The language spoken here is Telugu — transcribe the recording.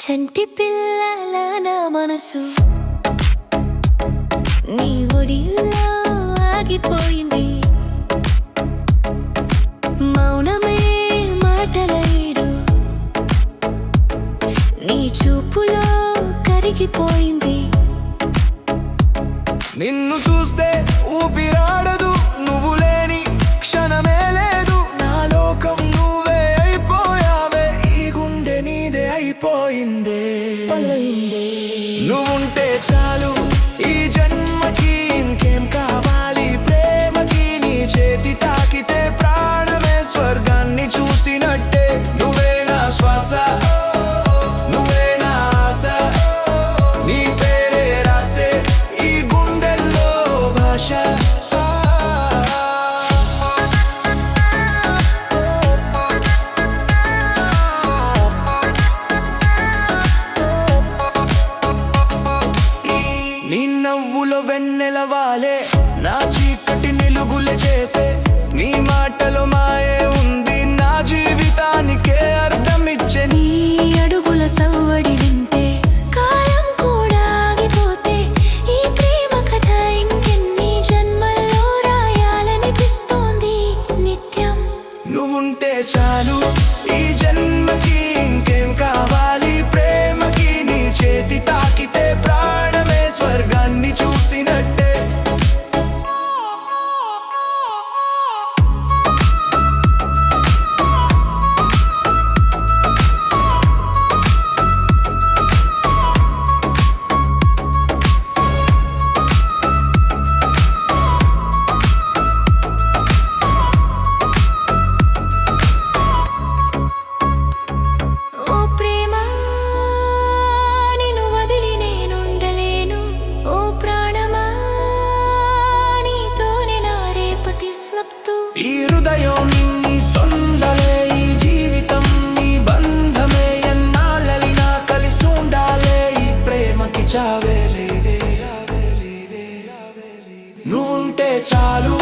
చంటి పిల్లల నా మనసు నీ ఒడిలో ఆగిపోయింది. మౌనమే మాటలైడు నీ చూపులో కరిగిపోయింది. నిన్ను చూస్తే ఊపిరాడదు, నువ్వు లేని క్షణమే లేదు. నా లోకం నువ్వే అయిపోయావే, ఈ గుండె నీదే అయిపోయిందే. నువ్వుంటే చాలు ఈ జన్మకి, ఇంకేం కావాలి ప్రేమకి. నీ చేతి తాకితే ప్రాణమే స్వర్గాన్ని చూసినట్టే. నువ్వే నా శ్వాస, నువ్వే నా ఆశ, నీ పేరే రాసే ఈ గుండెల్లో భాష. నీ నవ్వులో వెన్నెలవాలే నా చీకటి నిలుగులే చేసే. నీ మాటలో మాయే ఉంది, నా జీవితానికే అర్థమిచ్చే. నీ అడుగుల సవ్వడి వింటే కాలం కూడా ఆగిపోతే, ఈ ప్రేమ కథ ఇంకెన్ని జన్మల్లో రాయాలనిపిస్తోంది నిత్యం. నువ్వుంటే చాలు ఈ జన్మకి, ఇంకేం కావాలి ప్రేమకి. నీ చేతి తాకితే ప్రాణమే స్వర్గాన్ని చూసినట్టే. ఓ ప్రేమ, నిన్ను వదిలి నేనుండలేను. ఓ ప్రాణమా, నీతోనే నా రేపటి స్వప్తు. ఈ హృదయం నీ సొందలే, ఈ జీవితం నీ బంధమే. ఎన్నాళ్ళైనా కలిసి ఉండాలే, ఈ ప్రేమకి చావే లేదే. నువ్వుంటే చాలు